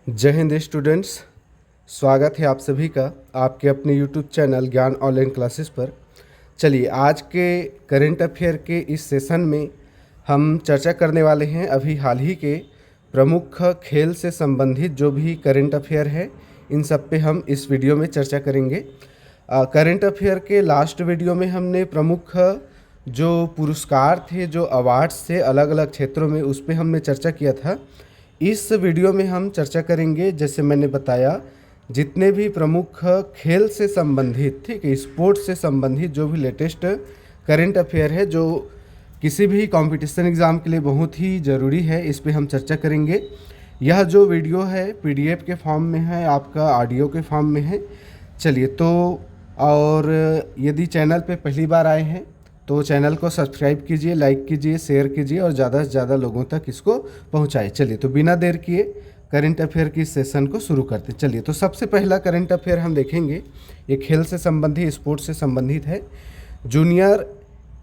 जय हिंद स्टूडेंट्स, स्वागत है आप सभी का आपके अपने यूट्यूब चैनल ज्ञान ऑनलाइन क्लासेस पर। चलिए, आज के करंट अफेयर के इस सेशन में हम चर्चा करने वाले हैं अभी हाल ही के प्रमुख खेल से संबंधित जो भी करंट अफेयर है, इन सब पे हम इस वीडियो में चर्चा करेंगे। करंट अफेयर के लास्ट वीडियो में हमने प्रमुख जो पुरस्कार थे, जो अवार्ड्स थे अलग अलग क्षेत्रों में, उस पर हमने चर्चा किया था। इस वीडियो में हम चर्चा करेंगे, जैसे मैंने बताया, जितने भी प्रमुख खेल से संबंधित, ठीक है, स्पोर्ट्स से संबंधित जो भी लेटेस्ट करंट अफेयर है, जो किसी भी कंपटीशन एग्ज़ाम के लिए बहुत ही ज़रूरी है, इस पे हम चर्चा करेंगे। यह जो वीडियो है पीडीएफ के फॉर्म में है, आपका ऑडियो के फॉर्म में है। चलिए, तो और यदि चैनल पे पहली बार आए हैं तो चैनल को सब्सक्राइब कीजिए, लाइक कीजिए, शेयर कीजिए और ज़्यादा से ज़्यादा लोगों तक इसको पहुंचाएं। चलिए, तो बिना देर किए करंट अफेयर की सेशन को शुरू करते हैं। चलिए, तो सबसे पहला करंट अफेयर हम देखेंगे, ये खेल से संबंधित, स्पोर्ट्स से संबंधित है। जूनियर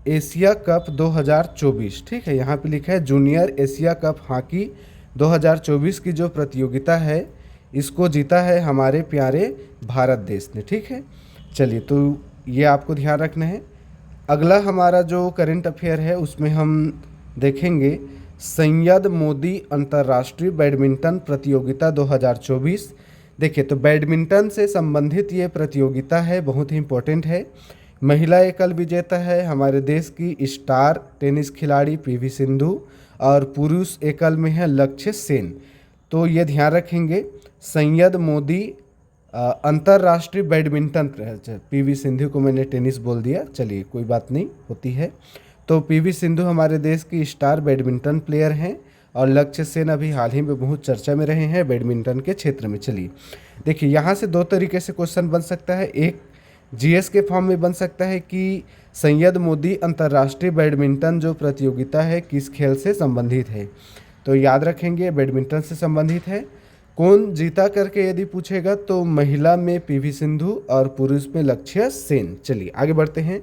एशिया कप 2024, ठीक है, यहाँ पे लिखा है जूनियर एशिया कप हॉकी 2024 की जो प्रतियोगिता है, इसको जीता है हमारे प्यारे भारत देश ने, ठीक है। चलिए, तो ये आपको ध्यान रखना है। अगला हमारा जो करंट अफेयर है उसमें हम देखेंगे सैयद मोदी अंतर्राष्ट्रीय बैडमिंटन प्रतियोगिता 2024। देखिए, तो बैडमिंटन से संबंधित ये प्रतियोगिता है, बहुत ही इम्पोर्टेंट है। महिला एकल विजेता है हमारे देश की स्टार टेनिस खिलाड़ी पीवी सिंधु, और पुरुष एकल में है लक्ष्य सेन। तो ये ध्यान रखेंगे, सैयद मोदी अंतर्राष्ट्रीय बैडमिंटन, पीवी सिंधु को मैंने टेनिस बोल दिया, चलिए कोई बात नहीं, होती है। तो पीवी सिंधु हमारे देश की स्टार बैडमिंटन प्लेयर हैं, और लक्ष्य सेन अभी हाल ही में बहुत चर्चा में रहे हैं बैडमिंटन के क्षेत्र में। चलिए, देखिए, यहाँ से दो तरीके से क्वेश्चन बन सकता है। एक जीएस के फॉर्म में बन सकता है कि सैयद मोदी अंतर्राष्ट्रीय बैडमिंटन जो प्रतियोगिता है किस खेल से संबंधित है, तो याद रखेंगे बैडमिंटन से संबंधित है। कौन जीता करके यदि पूछेगा तो महिला में पीवी सिंधु और पुरुष में लक्ष्य सेन। चलिए आगे बढ़ते हैं।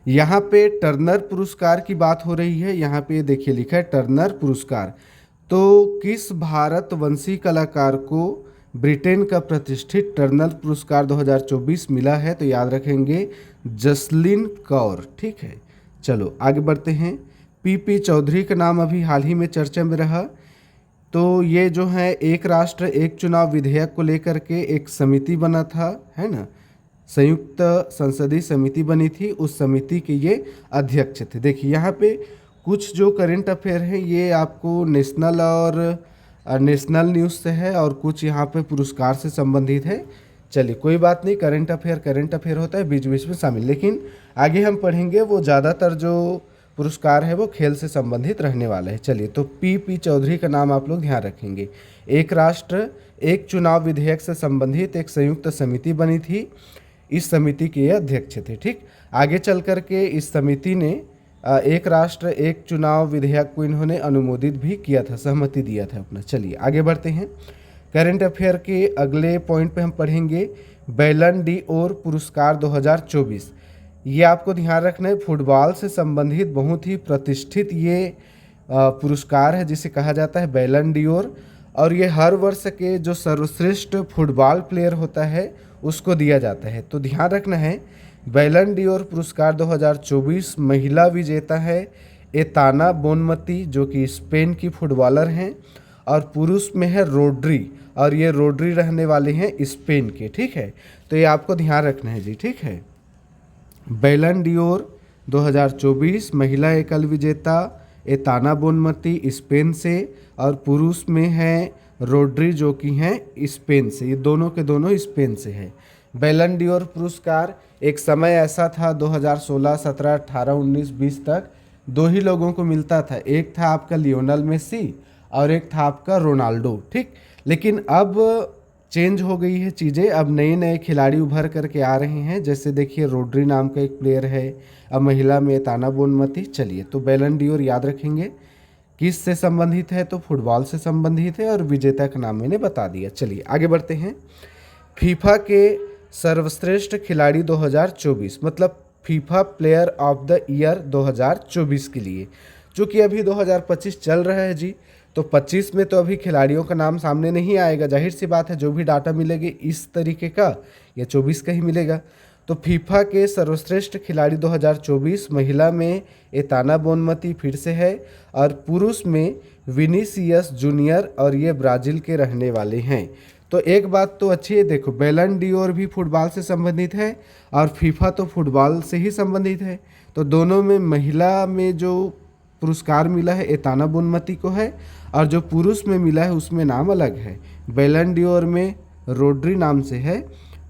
यहाँ पे टर्नर पुरस्कार की बात हो रही है, यहाँ पे देखिए लिखा है टर्नर पुरस्कार। तो किस भारतवंशी कलाकार को ब्रिटेन का प्रतिष्ठित टर्नर पुरस्कार 2024 मिला है, तो याद रखेंगे जसलीन कौर, ठीक है। चलो आगे बढ़ते हैं। पीपी चौधरी का नाम अभी हाल ही में चर्चा में रहा। तो ये जो है एक राष्ट्र एक चुनाव विधेयक को लेकर के एक समिति बना था, है ना, संयुक्त संसदीय समिति बनी थी, उस समिति के ये अध्यक्ष थे। देखिए, यहाँ पे कुछ जो करंट अफेयर है ये आपको नेशनल और नेशनल न्यूज़ से है, और कुछ यहाँ पे पुरस्कार से संबंधित है। चलिए कोई बात नहीं, करंट अफेयर होता है, बीच बीच में शामिल, लेकिन आगे हम पढ़ेंगे वो ज़्यादातर जो पुरस्कार है वो खेल से संबंधित रहने वाला है। चलिए, तो पीपी चौधरी का नाम आप लोग ध्यान रखेंगे। एक राष्ट्र एक चुनाव विधेयक से संबंधित एक संयुक्त समिति बनी थी, इस समिति के ये अध्यक्ष थे, ठीक। आगे चल कर के इस समिति ने एक राष्ट्र एक चुनाव विधेयक को इन्होंने अनुमोदित भी किया था, सहमति दिया था अपना। चलिए आगे बढ़ते हैं। करंट अफेयर के अगले पॉइंट पे हम पढ़ेंगे बैलन डी ओर पुरस्कार 2024। ये आपको ध्यान रखना है, फुटबॉल से संबंधित बहुत ही प्रतिष्ठित ये पुरस्कार है जिसे कहा जाता है बैलन डी ओर, और ये हर वर्ष के जो सर्वश्रेष्ठ फुटबॉल प्लेयर होता है उसको दिया जाता है। तो ध्यान रखना है, बैलन डी ओर पुरस्कार 2024 महिला विजेता है एताना बोनमती, जो कि स्पेन की फुटबॉलर हैं, और पुरुष में है रोड्री, और ये रोड्री रहने वाले हैं स्पेन के, ठीक है। तो ये आपको ध्यान रखना है जी, ठीक है। बैलन डी ओर 2024 महिला एकल विजेता एताना बोनमती स्पेन से, और पुरुष में है रोड्री जो कि हैं स्पेन से, ये दोनों के दोनों स्पेन से है। बैलन डी ओर पुरस्कार एक समय ऐसा था 2016, 17, 18, 19, 20 तक दो ही लोगों को मिलता था, एक था आपका लियोनल मेसी और एक था आपका रोनाल्डो, ठीक। लेकिन अब चेंज हो गई है चीज़ें, अब नए नए खिलाड़ी उभर करके आ रहे हैं, जैसे देखिए रोड्री नाम का एक प्लेयर है, अब महिला में ताना बोनमती। चलिए, तो बैलन डी ओर याद रखेंगे किस से संबंधित है, तो फुटबॉल से संबंधित है, और विजेता का नाम मैंने बता दिया। चलिए आगे बढ़ते हैं। फीफा के सर्वश्रेष्ठ खिलाड़ी 2024, मतलब FIFA player of the year 2024 के लिए, जो कि अभी 2025 चल रहा है जी, तो 25 में तो अभी खिलाड़ियों का नाम सामने नहीं आएगा, जाहिर सी बात है जो भी डाटा मिलेगी इस तरीके का या 24 का ही मिलेगा। तो फीफा के सर्वश्रेष्ठ खिलाड़ी 2024 महिला में एताना बोनमती फिर से है, और पुरुष में विनीसियस जूनियर, और ये ब्राज़ील के रहने वाले हैं। तो एक बात तो अच्छी है, देखो बैलन डीओर भी फुटबॉल से संबंधित है और फीफा तो फुटबॉल से ही संबंधित है। तो दोनों में महिला में जो पुरस्कार मिला है एताना बोनमती को है, और जो पुरुष में मिला है उसमें नाम अलग है। बैलन डीओर में रोड्री नाम से है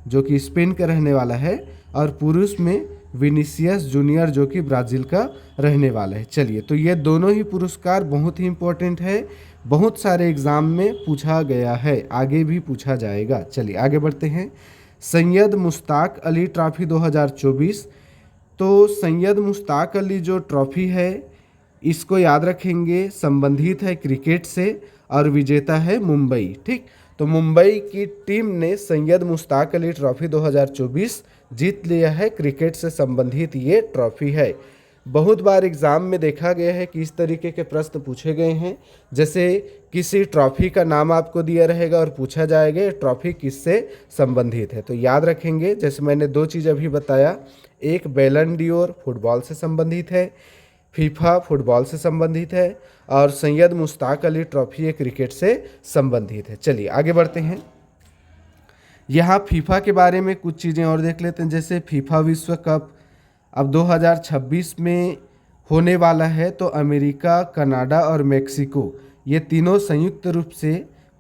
जो कि स्पेन का रहने वाला है, और पुरुष में विनीसियस जूनियर जो कि ब्राज़ील का रहने वाला है। चलिए, तो ये दोनों ही पुरस्कार बहुत ही इम्पोर्टेंट है, बहुत सारे एग्ज़ाम में पूछा गया है, आगे भी पूछा जाएगा। चलिए आगे बढ़ते हैं। सैयद मुश्ताक अली ट्रॉफी 2024। तो सैयद मुश्ताक अली जो ट्रॉफी है इसको याद रखेंगे, संबंधित है क्रिकेट से और विजेता है मुंबई। ठीक, तो मुंबई की टीम ने सैयद मुश्ताक अली ट्रॉफी 2024 जीत लिया है, क्रिकेट से संबंधित ये ट्रॉफी है। बहुत बार एग्ज़ाम में देखा गया है कि इस तरीके के प्रश्न पूछे गए हैं, जैसे किसी ट्रॉफी का नाम आपको दिया रहेगा और पूछा जाएगा ये ट्रॉफी किससे संबंधित है। तो याद रखेंगे, जैसे मैंने दो चीज़ अभी बताया, एक बैलन डीओर फुटबॉल से संबंधित है, फीफा फुटबॉल से संबंधित है, और सैयद मुश्ताक अली ट्रॉफी ये क्रिकेट से संबंधित है। चलिए आगे बढ़ते हैं। यहाँ फीफा के बारे में कुछ चीज़ें और देख लेते हैं, जैसे फीफा विश्व कप अब 2026 में होने वाला है। तो अमेरिका, कनाडा और मेक्सिको ये तीनों संयुक्त रूप से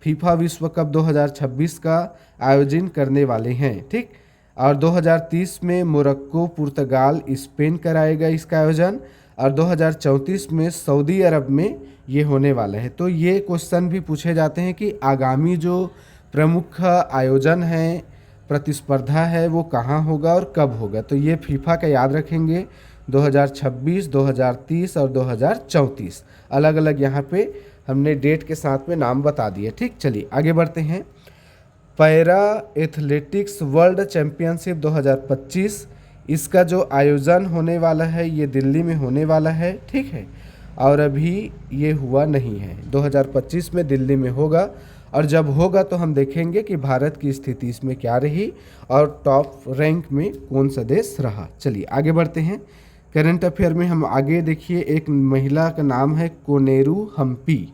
फीफा विश्व कप 2026 का आयोजन करने वाले हैं। ठीक, और 2030 में मोरक्को, पुर्तगाल, स्पेन कराएगा इसका आयोजन, और 2034 में सऊदी अरब में ये होने वाला है। तो ये क्वेश्चन भी पूछे जाते हैं कि आगामी जो प्रमुख आयोजन है, प्रतिस्पर्धा है, वो कहाँ होगा और कब होगा। तो ये फीफा का याद रखेंगे, 2026, 2030 और 2034 अलग अलग यहाँ पे हमने डेट के साथ में नाम बता दिए। ठीक, चलिए आगे बढ़ते हैं। पैरा एथलेटिक्स वर्ल्ड चैम्पियनशिप 2025, इसका जो आयोजन होने वाला है ये दिल्ली में होने वाला है। ठीक है, और अभी ये हुआ नहीं है, 2025 में दिल्ली में होगा, और जब होगा तो हम देखेंगे कि भारत की स्थिति इसमें क्या रही और टॉप रैंक में कौन सा देश रहा। चलिए आगे बढ़ते हैं। करंट अफेयर में हम आगे देखिए, एक महिला का नाम है कोनेरू हम्पी।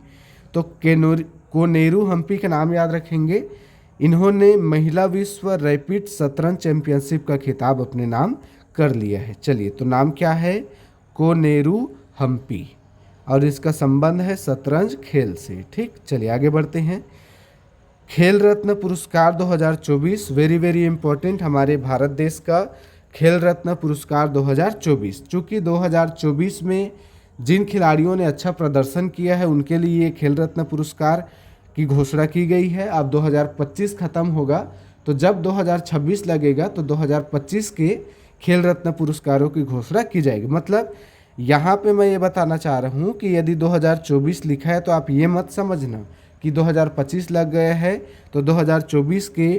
तो कोनेरू हम्पी का नाम याद रखेंगे, इन्होंने महिला विश्व रैपिड शतरंज चैंपियनशिप का खिताब अपने नाम कर लिया है। चलिए, तो नाम क्या है? कोनेरू हम्पी, और इसका संबंध है शतरंज खेल से। ठीक, चलिए आगे बढ़ते हैं। खेल रत्न पुरस्कार 2024 वेरी वेरी इंपॉर्टेंट, हमारे भारत देश का खेल रत्न पुरस्कार 2024। चूँकि 2024 में जिन खिलाड़ियों ने अच्छा प्रदर्शन किया है उनके लिए ये खेल रत्न पुरस्कार की घोषणा की गई है। अब 2025 खत्म होगा, तो जब 2026 लगेगा तो 2025 के खेल रत्न पुरस्कारों की घोषणा की जाएगी। मतलब यहाँ पे मैं ये बताना चाह रहा हूँ कि यदि 2024 लिखा है तो आप ये मत समझना कि 2025 लग गया है तो 2024 के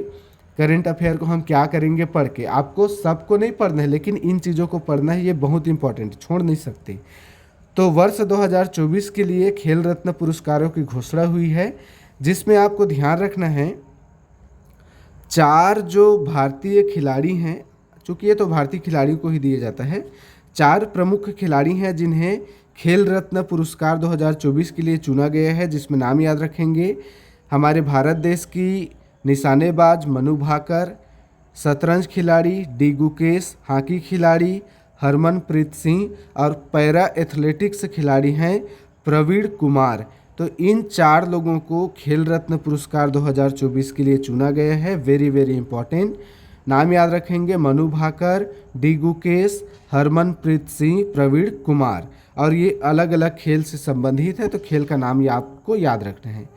करंट अफेयर को हम क्या करेंगे पढ़ के। आपको सबको नहीं पढ़ना है, लेकिन इन चीज़ों को पढ़ना है, ये बहुत इंपॉर्टेंट, छोड़ नहीं सकते। तो वर्ष 2024 के लिए खेल रत्न पुरस्कारों की घोषणा हुई है, जिसमें आपको ध्यान रखना है 4 जो भारतीय खिलाड़ी हैं, चूँकि ये तो भारतीय खिलाड़ियों को ही दिया जाता है, 4 प्रमुख खिलाड़ी हैं जिन्हें खेल रत्न पुरस्कार 2024 के लिए चुना गया है, जिसमें नाम याद रखेंगे हमारे भारत देश की निशानेबाज मनु भाकर, शतरंज खिलाड़ी डी गुकेश, हॉकी खिलाड़ी हरमनप्रीत सिंह और पैरा एथलेटिक्स खिलाड़ी हैं प्रवीण कुमार। तो इन 4 लोगों को खेल रत्न पुरस्कार 2024 के लिए चुना गया है। वेरी वेरी इंपॉर्टेंट, नाम याद रखेंगे मनु भाकर, डी गुकेश, हरमनप्रीत सिंह, प्रवीण कुमार, और ये अलग अलग खेल से संबंधित है, तो खेल का नाम ये आपको याद रखना है।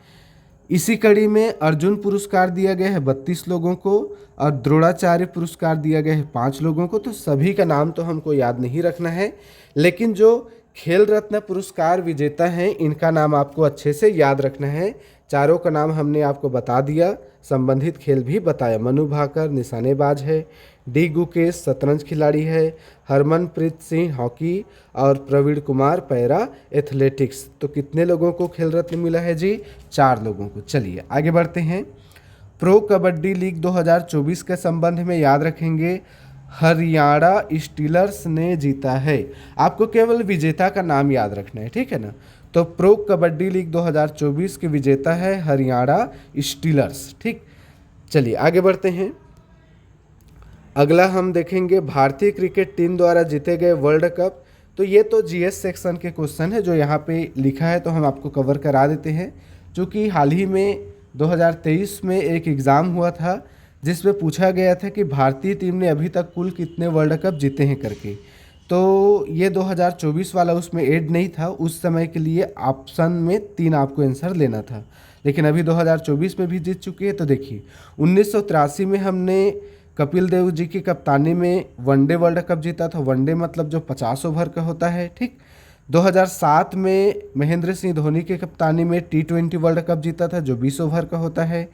इसी कड़ी में अर्जुन पुरस्कार दिया गया है 32 लोगों को, और द्रोणाचार्य पुरस्कार दिया गया है 5 लोगों को। तो सभी का नाम तो हमको याद नहीं रखना है, लेकिन जो खेल रत्न पुरस्कार विजेता हैं, इनका नाम आपको अच्छे से याद रखना है। चारों का नाम हमने आपको बता दिया, संबंधित खेल भी बताया। मनु भाकर निशानेबाज है, डी गुकेश शतरंज खिलाड़ी है, हरमनप्रीत सिंह हॉकी और प्रवीण कुमार पैरा एथलेटिक्स। तो कितने लोगों को खेल रत्न मिला है जी? 4 लोगों को। चलिए आगे बढ़ते हैं। प्रो कबड्डी लीग 2024 के संबंध में याद रखेंगे, हरियाणा स्टीलर्स ने जीता है। आपको केवल विजेता का नाम याद रखना है, ठीक है ना। तो प्रो कबड्डी लीग 2024 के विजेता है हरियाणा स्टीलर्स, ठीक। चलिए आगे बढ़ते हैं। अगला हम देखेंगे भारतीय क्रिकेट टीम द्वारा जीते गए वर्ल्ड कप। तो ये तो जीएस सेक्शन के क्वेश्चन है जो यहाँ पे लिखा है, तो हम आपको कवर करा देते हैं। क्योंकि हाल ही में 2023 में एक एग्ज़ाम हुआ था जिसमें पूछा गया था कि भारतीय टीम ने अभी तक कुल कितने वर्ल्ड कप जीते हैं करके। तो ये 2024 वाला उसमें ऐड नहीं था, उस समय के लिए ऑप्शन में 3 आपको आंसर लेना था, लेकिन अभी 2024 में भी जीत चुके हैं। तो देखिए 1983 में हमने कपिल देव जी की कप्तानी में वनडे वर्ल्ड कप जीता था। वनडे मतलब जो 50 ओवर का होता है, ठीक। 2007 में महेंद्र सिंह धोनी की कप्तानी में T20 वर्ल्ड कप जीता था जो 20 ओवर का होता है।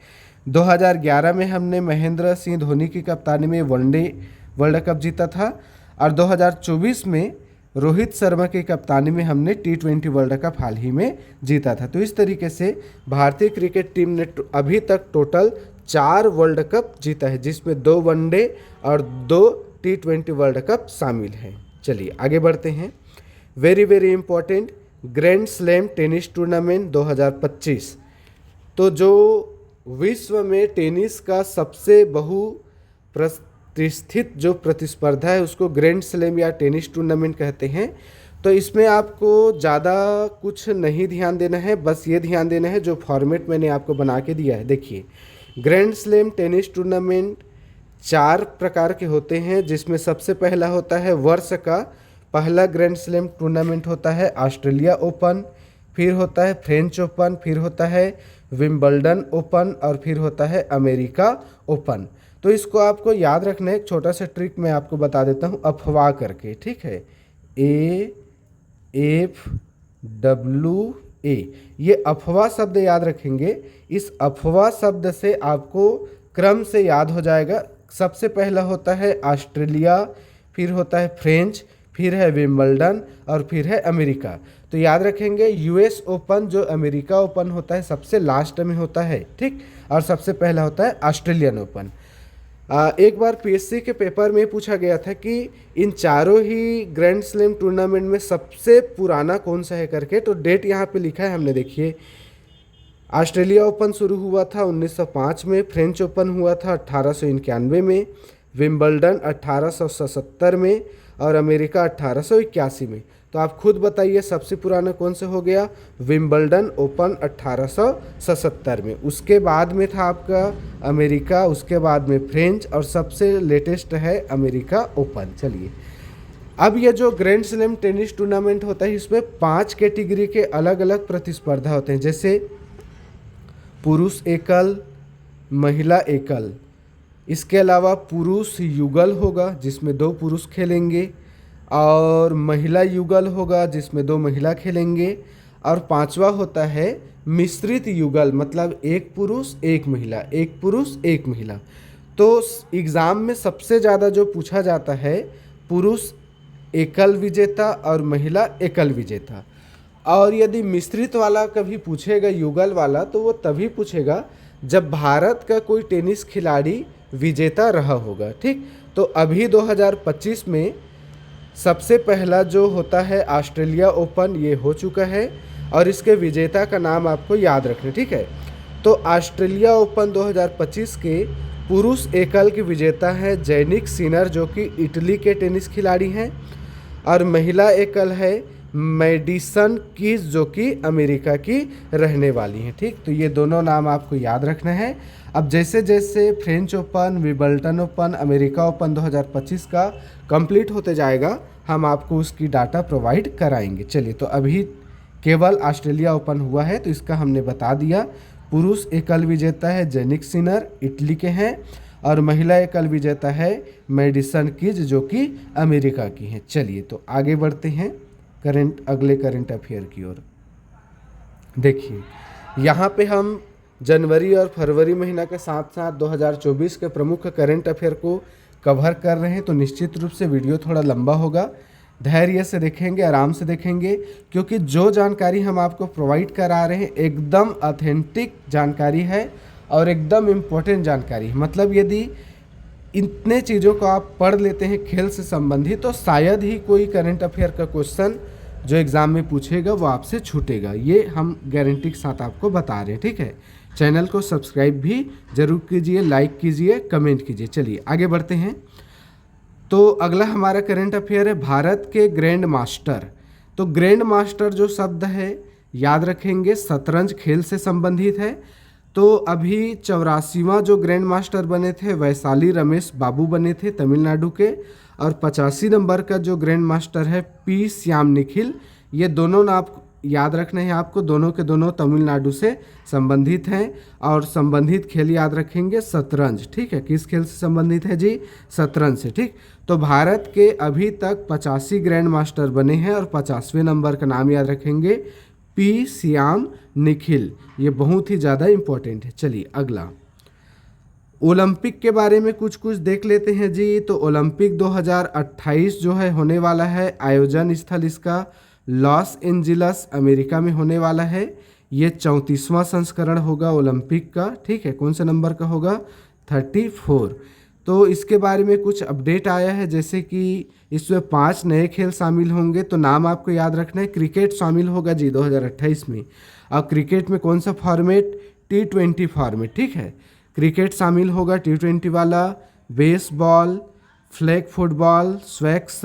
2011 में हमने महेंद्र सिंह धोनी की कप्तानी में वनडे वर्ल्ड कप जीता था। और 2024 में रोहित शर्मा की कप्तानी में हमने T20 वर्ल्ड कप हाल ही में जीता था। तो इस तरीके से भारतीय क्रिकेट टीम ने अभी तक टोटल 4 वर्ल्ड कप जीता है, जिसमें 2 वनडे और 2 T20 वर्ल्ड कप शामिल हैं। चलिए आगे बढ़ते हैं। Very very important, grand slam tennis tournament 2025। तो जो विश्व में टेनिस का सबसे प्रतिष्ठित जो प्रतिस्पर्धा है उसको ग्रैंड स्लैम या टेनिस टूर्नामेंट कहते हैं। तो इसमें आपको ज़्यादा कुछ नहीं ध्यान देना है, बस ये ध्यान देना है जो फॉर्मेट मैंने आपको बना के दिया है। देखिए ग्रैंड स्लैम टेनिस टूर्नामेंट 4 प्रकार के होते हैं, जिसमें सबसे पहला होता है वर्ष का पहला ग्रैंड स्लैम टूर्नामेंट होता है ऑस्ट्रेलिया ओपन, फिर होता है फ्रेंच ओपन, फिर होता है विंबलडन ओपन और फिर होता है अमेरिका ओपन। तो इसको आपको याद रखना है। एक छोटा सा ट्रिक मैं आपको बता देता हूँ अफवाह करके, ठीक है। AFWA, ये अफवाह शब्द याद रखेंगे। इस अफवाह शब्द से आपको क्रम से याद हो जाएगा। सबसे पहला होता है ऑस्ट्रेलिया, फिर होता है फ्रेंच, फिर है विंबलडन और फिर है अमेरिका। तो याद रखेंगे यूएस ओपन जो अमेरिका ओपन होता है सबसे लास्ट में होता है, ठीक। और सबसे पहला होता है ऑस्ट्रेलियन ओपन। एक बार पीएससी के पेपर में पूछा गया था कि इन चारों ही ग्रैंड स्लैम टूर्नामेंट में सबसे पुराना कौन सा है करके। तो डेट यहाँ पे लिखा है हमने, देखिए ऑस्ट्रेलिया ओपन शुरू हुआ था 1905 में, फ्रेंच ओपन हुआ था 1891 में, विंबलडन 1877 में और अमेरिका 1881 में। तो आप खुद बताइए सबसे पुराना कौन सा हो गया? विंबलडन ओपन 1877 में। उसके बाद में था आपका अमेरिका, उसके बाद में फ्रेंच और सबसे लेटेस्ट है अमेरिका ओपन। चलिए अब ये जो ग्रैंड स्लैम टेनिस टूर्नामेंट होता है इसमें 5 कैटेगरी के अलग अलग प्रतिस्पर्धा होते हैं, जैसे पुरुष एकल, महिला एकल, इसके अलावा पुरुष युगल होगा जिसमें 2 पुरुष खेलेंगे, और महिला युगल होगा जिसमें 2 महिला खेलेंगे, और 5वां होता है मिश्रित युगल, मतलब 1 पुरुष 1 महिला, 1 पुरुष 1 महिला। तो एग्ज़ाम में सबसे ज़्यादा जो पूछा जाता है पुरुष एकल विजेता और महिला एकल विजेता। और यदि मिश्रित वाला कभी पूछेगा युगल वाला तो वो तभी पूछेगा जब भारत का कोई टेनिस खिलाड़ी विजेता रहा होगा, ठीक। तो अभी 2025 में सबसे पहला जो होता है ऑस्ट्रेलिया ओपन, ये हो चुका है और इसके विजेता का नाम आपको याद रखना, ठीक है। तो ऑस्ट्रेलिया ओपन 2025 के पुरुष एकल के विजेता हैं जैनिक सिनर जो कि इटली के टेनिस खिलाड़ी हैं, और महिला एकल है मैडिसन कीज जो कि अमेरिका की रहने वाली हैं, ठीक। तो ये दोनों नाम आपको याद रखना है। अब जैसे जैसे French open, Wimbledon open, America open 2025 का कंप्लीट होते जाएगा हम आपको उसकी डाटा प्रोवाइड कराएंगे। चलिए तो अभी केवल ऑस्ट्रेलिया ओपन हुआ है तो इसका हमने बता दिया। पुरुष एकल विजेता है जैनिक सिनर, इटली के हैं, और महिला एकल विजेता है मैडिसन कीज जो कि अमेरिका की हैं। चलिए तो आगे बढ़ते हैं। अगले करंट अफेयर की ओर। देखिए यहाँ पे हम जनवरी और फरवरी महीना के साथ साथ 2024 के प्रमुख करंट अफेयर को कवर कर रहे हैं, तो निश्चित रूप से वीडियो थोड़ा लंबा होगा। धैर्य से देखेंगे, आराम से देखेंगे, क्योंकि जो जानकारी हम आपको प्रोवाइड करा रहे हैं एकदम ऑथेंटिक जानकारी है और एकदम इम्पोर्टेंट जानकारी है। मतलब यदि इतने चीज़ों को आप पढ़ लेते हैं खेल से संबंधित, तो शायद ही कोई करंट अफेयर का क्वेश्चन जो एग्ज़ाम में पूछेगा वो आपसे छूटेगा। ये हम गारंटी के साथ आपको बता रहे हैं, ठीक है। चैनल को सब्सक्राइब भी जरूर कीजिए, लाइक कीजिए, कमेंट कीजिए। चलिए आगे बढ़ते हैं। तो अगला हमारा करंट अफेयर है भारत के ग्रैंड मास्टर। तो ग्रैंड मास्टर जो शब्द है याद रखेंगे शतरंज खेल से संबंधित है। तो अभी 84वां जो ग्रैंड मास्टर बने थे वैशाली रमेश बाबू बने थे तमिलनाडु के, और 85 नंबर का जो ग्रैंड मास्टर है पी श्याम निखिल। ये दोनों नाम याद रखने हैं आपको, दोनों के दोनों तमिलनाडु से संबंधित हैं। और संबंधित खेल याद रखेंगे शतरंज, ठीक है। किस खेल से संबंधित है जी? शतरंज से, ठीक। तो भारत के अभी तक 85 ग्रैंड मास्टर बने हैं और 50वें नंबर का नाम याद रखेंगे पी श्याम निखिल। ये बहुत ही ज़्यादा इम्पोर्टेंट है। चलिए अगला ओलंपिक के बारे में कुछ देख लेते हैं जी। तो ओलंपिक 2028 जो है होने वाला है, आयोजन स्थल इसका लॉस एंजिलस अमेरिका में होने वाला है। ये 34वां संस्करण होगा ओलंपिक का, ठीक है। कौन से नंबर का होगा? 34। तो इसके बारे में कुछ अपडेट आया है, जैसे कि इसमें 5 नए खेल शामिल होंगे। तो नाम आपको याद रखना है, क्रिकेट शामिल होगा जी 2028 में। अब क्रिकेट में कौन सा फॉर्मेट? T20 फॉर्मेट, ठीक है। क्रिकेट शामिल होगा T20 वाला, बेसबॉल, फ्लैग फुटबॉल, स्वैक्स,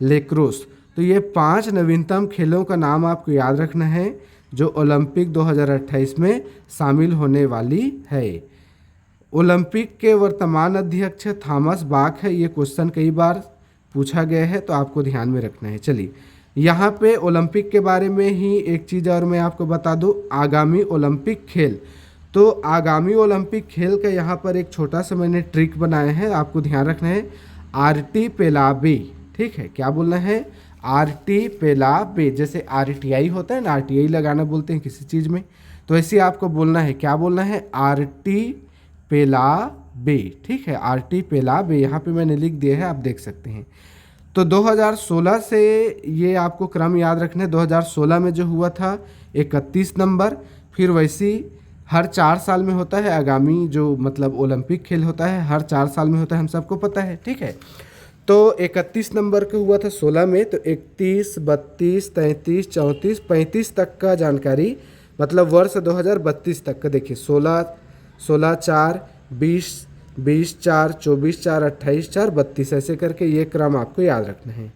लेक्रोस। तो ये 5 नवीनतम खेलों का नाम आपको याद रखना है जो ओलंपिक 2028 में शामिल होने वाली है। ओलंपिक के वर्तमान अध्यक्ष थॉमस बाक है। ये क्वेश्चन कई बार पूछा गया है, तो आपको ध्यान में रखना है। चलिए यहाँ पे ओलंपिक के बारे में ही एक चीज़ और मैं आपको बता दूँ, आगामी ओलंपिक खेल। तो आगामी ओलंपिक खेल का यहाँ पर एक छोटा सा मैंने ट्रिक बनाया है, आपको ध्यान रखना है। आरटी पेलाबे, ठीक है। क्या बोलना है? आरटी पेलाबे। जैसे RTI होता है ना, RTI लगाना बोलते हैं किसी चीज़ में, तो ऐसे आपको बोलना है। क्या बोलना है? आरटी पेलाबे, ठीक है। आरटी पेलाबे यहाँ पे मैंने लिख दिया है, आप देख सकते हैं। तो 2016 से ये आपको क्रम याद रखना है। 2016 में जो हुआ था 31 नंबर, फिर वैसी हर 4 साल में होता है। आगामी जो मतलब ओलंपिक खेल होता है हर 4 साल में होता है, हम सबको पता है, ठीक है। तो 31 नंबर का हुआ था 16 में, तो 31, 32, 33, 34, 35 तक का जानकारी, मतलब वर्ष 2032 तक का। देखिए 16, 4, 20, 4, 24, 4, 28, 4, 32, ऐसे करके ये क्रम आपको याद रखना है।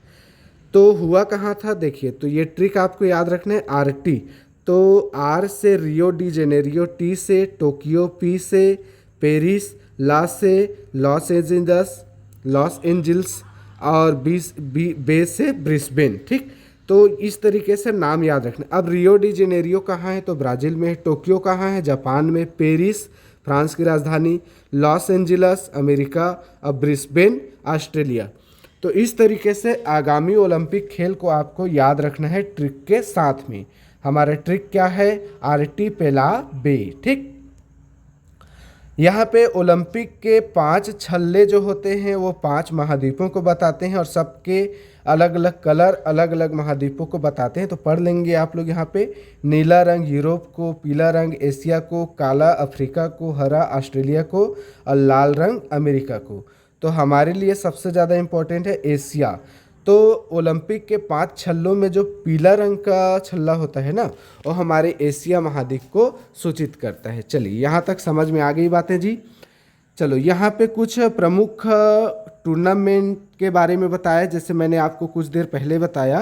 तो हुआ कहाँ था? देखिए, तो ये ट्रिक आपको याद रखना है। RT, तो R से रियो डी जेनेरियो, T से टोक्यो, P से पेरिस, ला से लॉस एंजिल्स और बे से ब्रिस्बेन, ठीक। तो इस तरीके से नाम याद रखना। अब रियो डी जेनेरियो कहाँ है? तो ब्राज़ील में है। टोक्यो कहाँ है? जापान में। पेरिस फ्रांस की राजधानी, लॉस एंजिलस अमेरिका, और ब्रिस्बेन ऑस्ट्रेलिया। तो इस तरीके से आगामी ओलंपिक खेल को आपको याद रखना है ट्रिक के साथ में। हमारा ट्रिक क्या है? RT पेलाबे, ठीक। यहाँ पे ओलंपिक के 5 छल्ले जो होते हैं वो 5 महाद्वीपों को बताते हैं और सबके अलग अलग कलर अलग अलग महाद्वीपों को बताते हैं। तो पढ़ लेंगे आप लोग यहाँ पे। नीला रंग यूरोप को, पीला रंग एशिया को, काला अफ्रीका को, हरा ऑस्ट्रेलिया को और लाल रंग अमेरिका को। तो हमारे लिए सबसे ज़्यादा इम्पोर्टेंट है एशिया। तो ओलंपिक के 5 छल्लों में जो पीला रंग का छल्ला होता है ना, वो हमारे एशिया महाद्वीप को सूचित करता है। चलिए यहाँ तक समझ में आ गई बातें जी। चलो यहाँ पे कुछ प्रमुख टूर्नामेंट के बारे में बताया। जैसे मैंने आपको कुछ देर पहले बताया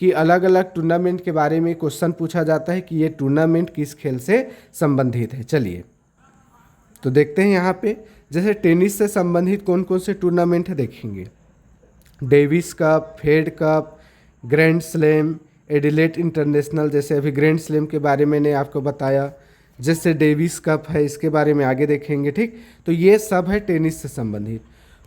कि अलग अलग टूर्नामेंट के बारे में क्वेश्चन पूछा जाता है कि ये टूर्नामेंट किस खेल से संबंधित है। चलिए तो देखते हैं यहाँ पे। जैसे टेनिस से संबंधित कौन कौन से टूर्नामेंट है देखेंगे। Davis cup, Fed Cup, grand slam, Adelaide international. जैसे अभी ग्रैंड स्लैम के बारे में मैंने आपको बताया, जैसे डेविस कप है, इसके बारे में आगे देखेंगे, ठीक। तो ये सब है टेनिस से संबंधित।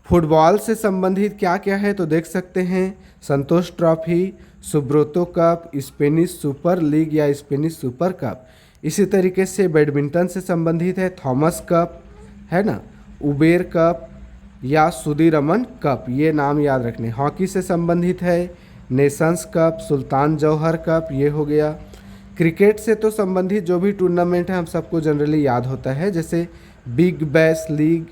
फुटबॉल से संबंधित क्या क्या है तो देख सकते हैं, Santosh trophy, Subroto cup, Spanish super league या स्पेनिश सुपर कप। इसी तरीके से बैडमिंटन से संबंधित है थॉमस कप, है ना, उबेर कप या सुदीरमन कप, ये नाम याद रखने। हॉकी से संबंधित है नेशंस कप, सुल्तान जौहर कप, ये हो गया। क्रिकेट से तो संबंधित जो भी टूर्नामेंट है हम सबको जनरली याद होता है, जैसे big bash league,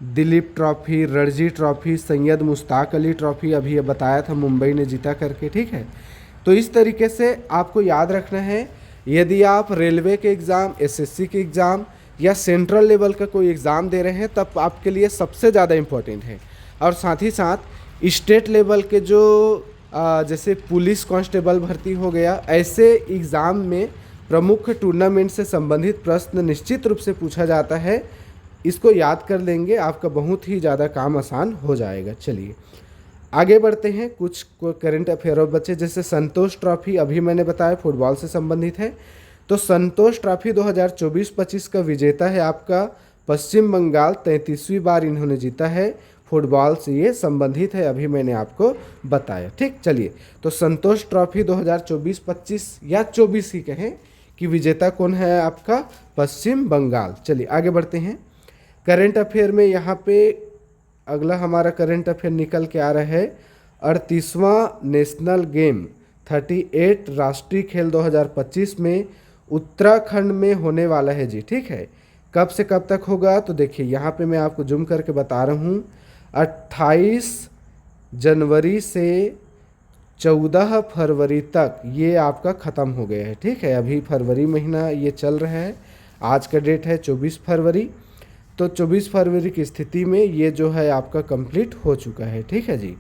Dilip trophy, Ranji trophy, Syed Mushtaq Ali trophy, अभी ये बताया था मुंबई ने जीता करके, ठीक है। तो इस तरीके से आपको याद रखना है। यदि आप रेलवे के एग्ज़ाम, एसएससी के एग्ज़ाम या सेंट्रल लेवल का कोई एग्ज़ाम दे रहे हैं तब आपके लिए सबसे ज़्यादा इम्पोर्टेंट है। और साथ ही साथ स्टेट लेवल के जो जैसे पुलिस कांस्टेबल भर्ती हो गया, ऐसे एग्ज़ाम में प्रमुख टूर्नामेंट से संबंधित प्रश्न निश्चित रूप से पूछा जाता है। इसको याद कर लेंगे, आपका बहुत ही ज़्यादा काम आसान हो जाएगा। चलिए आगे बढ़ते हैं। कुछ करंट अफेयर और बच्चे, जैसे संतोष ट्रॉफी अभी मैंने बताया फुटबॉल से संबंधित है, तो संतोष ट्रॉफी 2024-25 का विजेता है आपका पश्चिम बंगाल, 33वीं बार इन्होंने जीता है। फुटबॉल से ये संबंधित है, अभी मैंने आपको बताया, ठीक। चलिए, तो संतोष ट्रॉफी 2024-25 या 24 ही कहें कि विजेता कौन है आपका पश्चिम बंगाल। चलिए आगे बढ़ते हैं। करंट अफेयर में यहाँ पे अगला हमारा करंट अफेयर निकल के आ रहा है 38वां नेशनल गेम 38 राष्ट्रीय खेल 2025 में उत्तराखंड में होने वाला है जी, ठीक है। कब से कब तक होगा तो देखिए यहाँ पे मैं आपको जूम करके बता रहा हूँ, 28 जनवरी से 14 फरवरी तक ये आपका ख़त्म हो गया है, ठीक है। अभी फरवरी महीना ये चल रहा है, आज का डेट है 24 फरवरी, तो 24 फरवरी की स्थिति में ये जो है आपका कंप्लीट हो चुका है, ठीक है जी।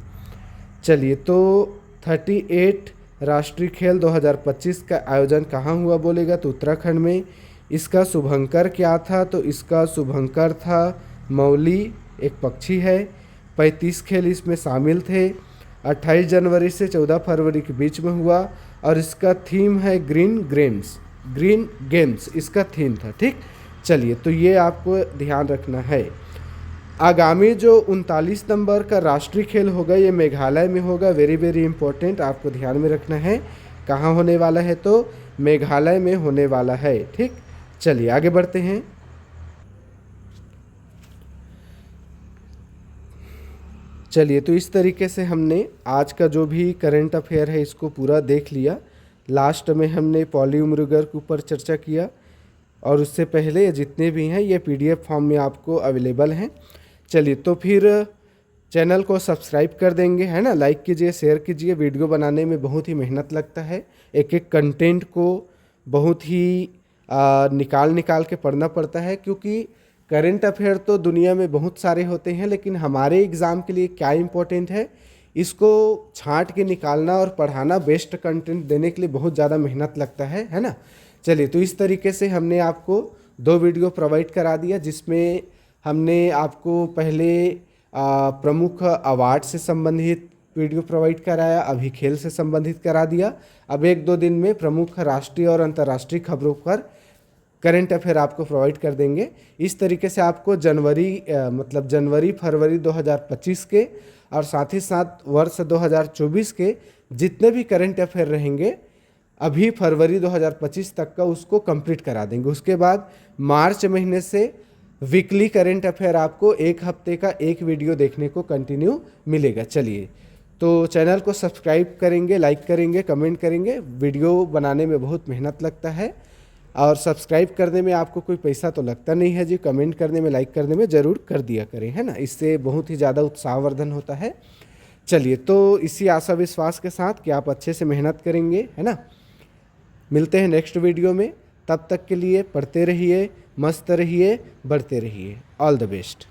चलिए, तो 38 राष्ट्रीय खेल 2025 का आयोजन कहाँ हुआ बोलेगा तो उत्तराखंड में। इसका शुभंकर क्या था तो इसका शुभंकर था मौली, एक पक्षी है। 35 खेल इसमें शामिल थे। 28 जनवरी से 14 फरवरी के बीच में हुआ और इसका थीम है ग्रीन गेम्स इसका थीम था, ठीक। चलिए, तो ये आपको ध्यान रखना है। आगामी जो 39 नंबर का राष्ट्रीय खेल होगा ये मेघालय में होगा, वेरी वेरी इंपॉर्टेंट, आपको ध्यान में रखना है। कहाँ होने वाला है तो मेघालय में होने वाला है, ठीक। चलिए आगे बढ़ते हैं। चलिए, तो इस तरीके से हमने आज का जो भी करंट अफेयर है इसको पूरा देख लिया। लास्ट में हमने पॉली उमरिगर के ऊपर चर्चा किया और उससे पहले जितने भी हैं ये पीडीएफ फॉर्म में आपको अवेलेबल हैं। चलिए, तो फिर चैनल को सब्सक्राइब कर देंगे, है ना, लाइक कीजिए, शेयर कीजिए। वीडियो बनाने में बहुत ही मेहनत लगता है, एक एक कंटेंट को बहुत ही निकाल के पढ़ना पड़ता है, क्योंकि करंट अफेयर तो दुनिया में बहुत सारे होते हैं, लेकिन हमारे एग्ज़ाम के लिए क्या इम्पोर्टेंट है इसको छांट के निकालना और पढ़ाना, बेस्ट कंटेंट देने के लिए बहुत ज़्यादा मेहनत लगता है ना। चलिए, तो इस तरीके से हमने आपको 2 वीडियो प्रोवाइड करा दिया, जिसमें हमने आपको पहले प्रमुख अवार्ड से संबंधित वीडियो प्रोवाइड कराया, अभी खेल से संबंधित करा दिया। अब 1-2 दिन में प्रमुख राष्ट्रीय और अंतर्राष्ट्रीय खबरों पर करंट अफेयर आपको प्रोवाइड कर देंगे। इस तरीके से आपको जनवरी फरवरी 2025 के और साथ ही साथ वर्ष 2024 के जितने भी करंट अफेयर रहेंगे अभी फरवरी 2025 तक का उसको कंप्लीट करा देंगे। उसके बाद मार्च महीने से वीकली करंट अफेयर आपको 1 हफ्ते का 1 वीडियो देखने को कंटिन्यू मिलेगा। चलिए, तो चैनल को सब्सक्राइब करेंगे, लाइक करेंगे, कमेंट करेंगे। वीडियो बनाने में बहुत मेहनत लगता है और सब्सक्राइब करने में आपको कोई पैसा तो लगता नहीं है जी, कमेंट करने में, लाइक करने में ज़रूर कर दिया करें, है ना, इससे बहुत ही ज़्यादा उत्साहवर्धन होता है। चलिए, तो इसी आशा विश्वास के साथ कि आप अच्छे से मेहनत करेंगे, है ना। मिलते हैं नेक्स्ट वीडियो में, तब तक के लिए पढ़ते रहिए, मस्त रहिए, बढ़ते रहिए। All the best.